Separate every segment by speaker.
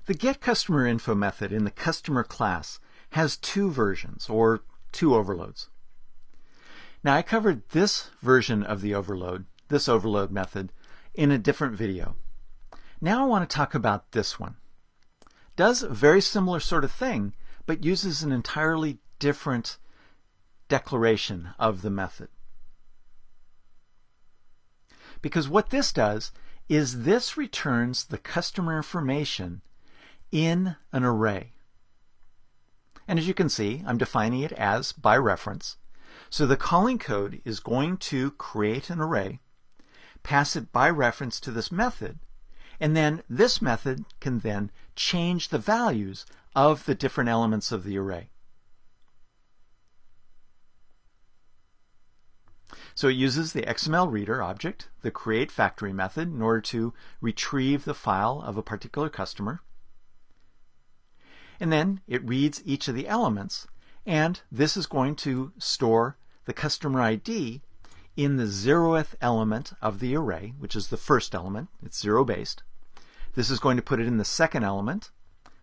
Speaker 1: The getCustomerInfo method in the customer class has two versions, or two overloads. Now, I covered this version of the overload, this overload method, in a different video. Now I want to talk about this one. Does a very similar sort of thing, but uses an entirely different declaration of the method. Because what this does is this returns the customer information in an array. And as you can see, I'm defining it as by reference. So the calling code is going to create an array, pass it by reference to this method, and then this method can then change the values of the different elements of the array. So it uses the XML reader object, the createFactory method, in order to retrieve the file of a particular customer. And then it reads each of the elements, and this is going to store the customer ID in the 0th element of the array, which is the first element. It's 0 based. This is going to put it in the second element,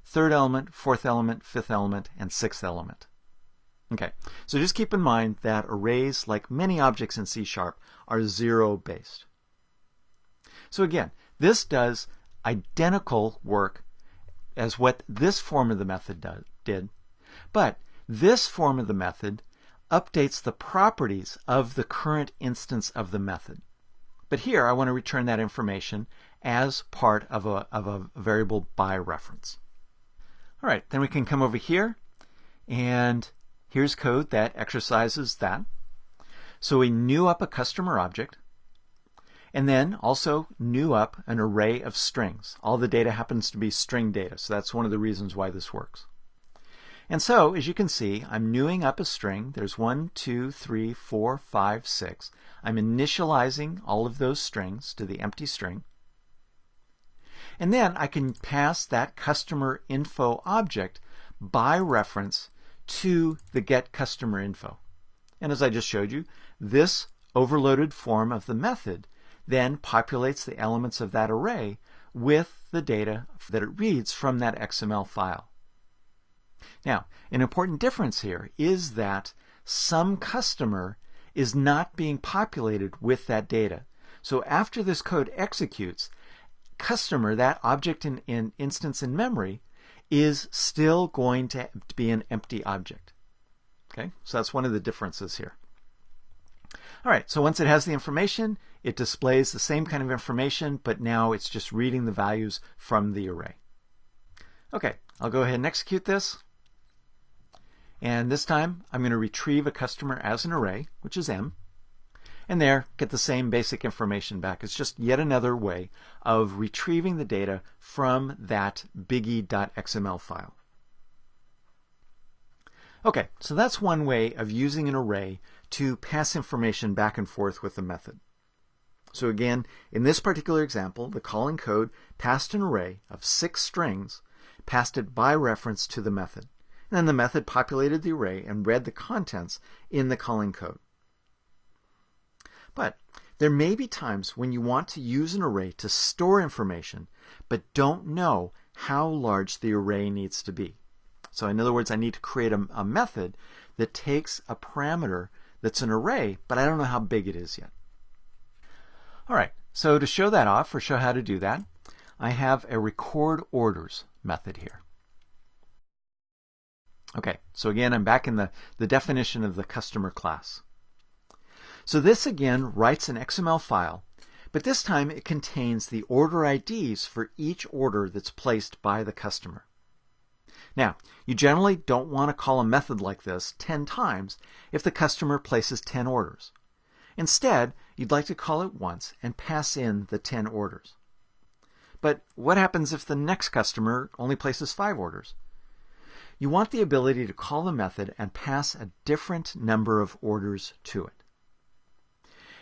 Speaker 1: third element, fourth element, fifth element, and sixth element. Okay, so just keep in mind that arrays, like many objects in C#, are 0 based. So again, this does identical work as what this form of the method did, but this form of the method updates the properties of the current instance of the method. But here I want to return that information as part of a variable by reference. All right, then we can come over here, and here's code that exercises that. So we new up a customer object, and then also new up an array of strings. All the data happens to be string data, so that's one of the reasons why this works. And so, as you can see, I'm newing up a string. There's 1, 2, 3, 4, 5, 6. I'm initializing all of those strings to the empty string. And then I can pass that customer info object by reference to the getCustomerInfo. And as I just showed you, this overloaded form of the method then populates the elements of that array with the data that it reads from that XML file. Now, an important difference here is that some customer is not being populated with that data. So after this code executes, customer, that object in instance in memory, is still going to be an empty object. Okay, so that's one of the differences here. All right, so once it has the information, it displays the same kind of information, but now it's just reading the values from the array. Okay, I'll go ahead and execute this. And this time, I'm going to retrieve a customer as an array, which is M. And there, get the same basic information back. It's just yet another way of retrieving the data from that biggie.xml file. Okay, so that's one way of using an array to pass information back and forth with the method. So again, in this particular example, the calling code passed an array of 6 strings, passed it by reference to the method. And then the method populated the array and read the contents in the calling code. But there may be times when you want to use an array to store information, but don't know how large the array needs to be. So in other words, I need to create a method that takes a parameter that's an array, but I don't know how big it is yet. All right, so to show that off, or show how to do that, I have a recordOrders method here. Okay, so again, I'm back in the definition of the customer class. So this again writes an XML file, but this time it contains the order IDs for each order that's placed by the customer. Now, you generally don't want to call a method like this 10 times if the customer places 10 orders. Instead, you'd like to call it once and pass in the 10 orders. But what happens if the next customer only places 5 orders? You want the ability to call the method and pass a different number of orders to it.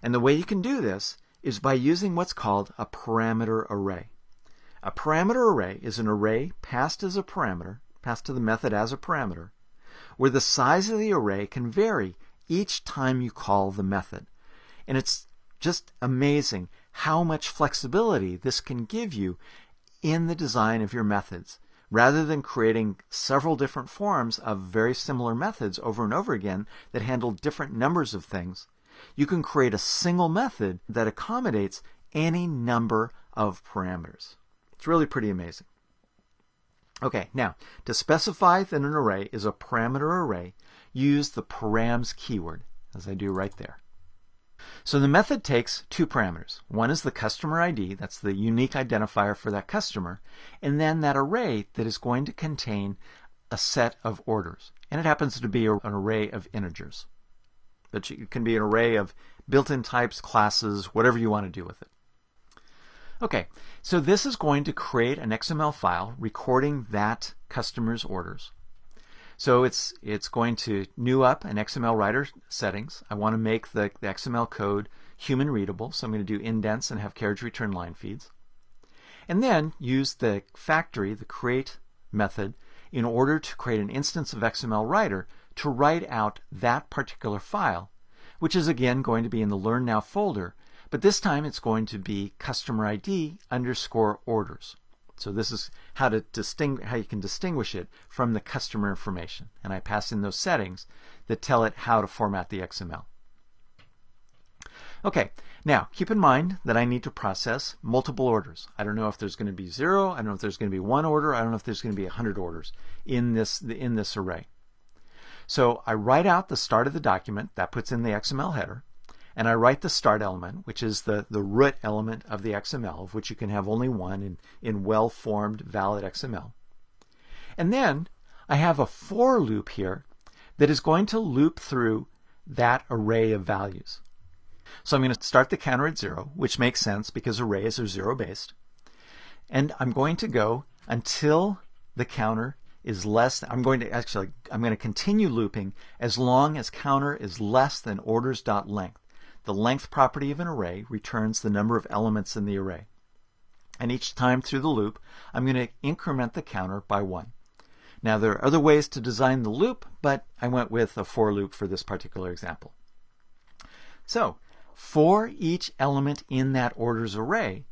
Speaker 1: And the way you can do this is by using what's called a parameter array. A parameter array is an array passed as a parameter, passed to the method as a parameter, where the size of the array can vary each time you call the method. And it's just amazing how much flexibility this can give you in the design of your methods. Rather than creating several different forms of very similar methods over and over again that handle different numbers of things, you can create a single method that accommodates any number of parameters. It's really pretty amazing. Okay, now, to specify that an array is a parameter array, use the params keyword, as I do right there. So the method takes two parameters. One is the customer ID, that's the unique identifier for that customer, and then that array that is going to contain a set of orders. And it happens to be an array of integers. But it can be an array of built-in types, classes, whatever you want to do with it. Okay, so this is going to create an XML file recording that customer's orders. So it's going to new up an XML writer settings. I want to make the XML code human readable, so I'm going to do indents and have carriage return line feeds. And then use the factory, the create method, in order to create an instance of XML writer to write out that particular file, which is again going to be in the Learn Now folder, but this time it's going to be customer ID _ orders. So this is how you can distinguish it from the customer information. And I pass in those settings that tell it how to format the XML. Okay, now keep in mind that I need to process multiple orders. I don't know if there's going to be 0, I don't know if there's going to be 1 order, I don't know if there's going to be 100 orders in this array. So I write out the start of the document, that puts in the XML header, and I write the start element, which is the root element of the XML, of which you can have only one in well-formed, valid XML. And then I have a for loop here that is going to loop through that array of values. So I'm going to start the counter at 0, which makes sense because arrays are 0-based. And I'm going to go until the counter is less. I'm going to continue looping as long as counter is less than orders.length. The length property of an array returns the number of elements in the array. And each time through the loop, I'm going to increment the counter by 1. Now there are other ways to design the loop, but I went with a for loop for this particular example. So for each element in that orders array,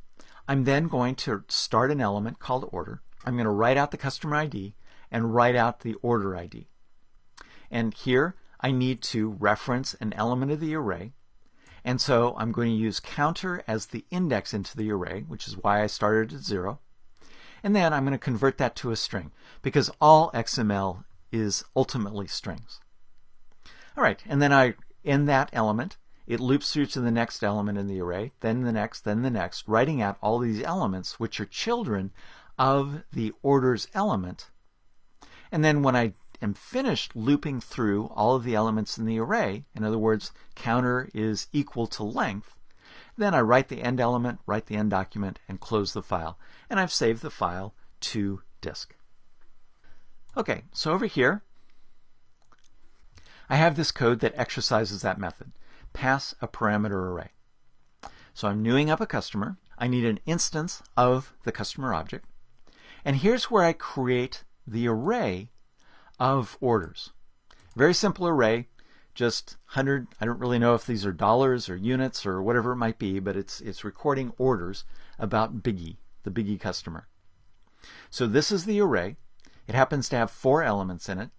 Speaker 1: I'm then going to start an element called order. I'm going to write out the customer ID and write out the order ID. And here I need to reference an element of the array. And so I'm going to use counter as the index into the array, which is why I started at 0. And then I'm going to convert that to a string, because all XML is ultimately strings. All right, and then in that element, it loops through to the next element in the array, then the next, writing out all these elements, which are children of the orders element. And then when I am finished looping through all of the elements in the array, in other words, counter is equal to length, then I write the end element, write the end document, and close the file. And I've saved the file to disk. Okay, so over here, I have this code that exercises that method. Pass a parameter array. So I'm newing up a customer. I need an instance of the customer object. And here's where I create the array of orders. Very simple array, just 100. I don't really know if these are dollars or units or whatever it might be, but it's recording orders about Biggie, the Biggie customer. So this is the array. It happens to have 4 elements in it,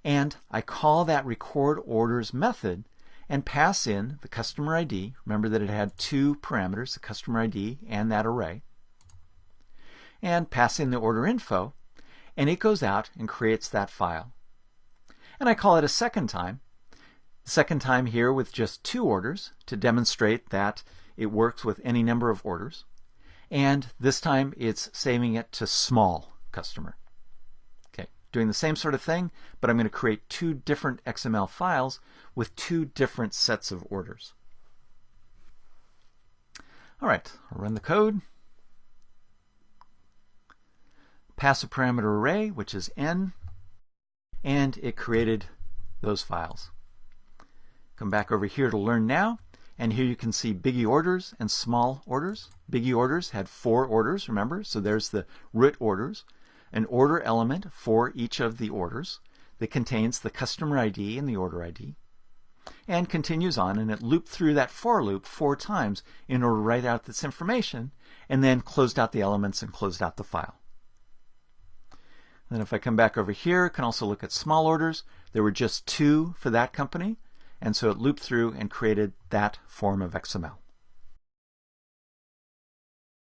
Speaker 1: and I call that record orders method and pass in the customer ID. Remember that it had 2 parameters, the customer ID and that array, and pass in the order info, and it goes out and creates that file. And I call it a second time here with just 2 orders to demonstrate that it works with any number of orders. And this time it's saving it to small customer. Okay, doing the same sort of thing, but I'm going to create 2 different XML files with 2 different sets of orders. All right, I'll run the code. Pass a parameter array, which is n, and it created those files. Come back over here to Learn Now, and here you can see Biggie orders and small orders. Biggie orders had 4 orders, remember? So there's the root orders, an order element for each of the orders that contains the customer ID and the order ID, and continues on, and it looped through that for loop 4 times in order to write out this information, and then closed out the elements and closed out the file. Then if I come back over here, I can also look at small orders. There were just 2 for that company, and so it looped through and created that form of XML.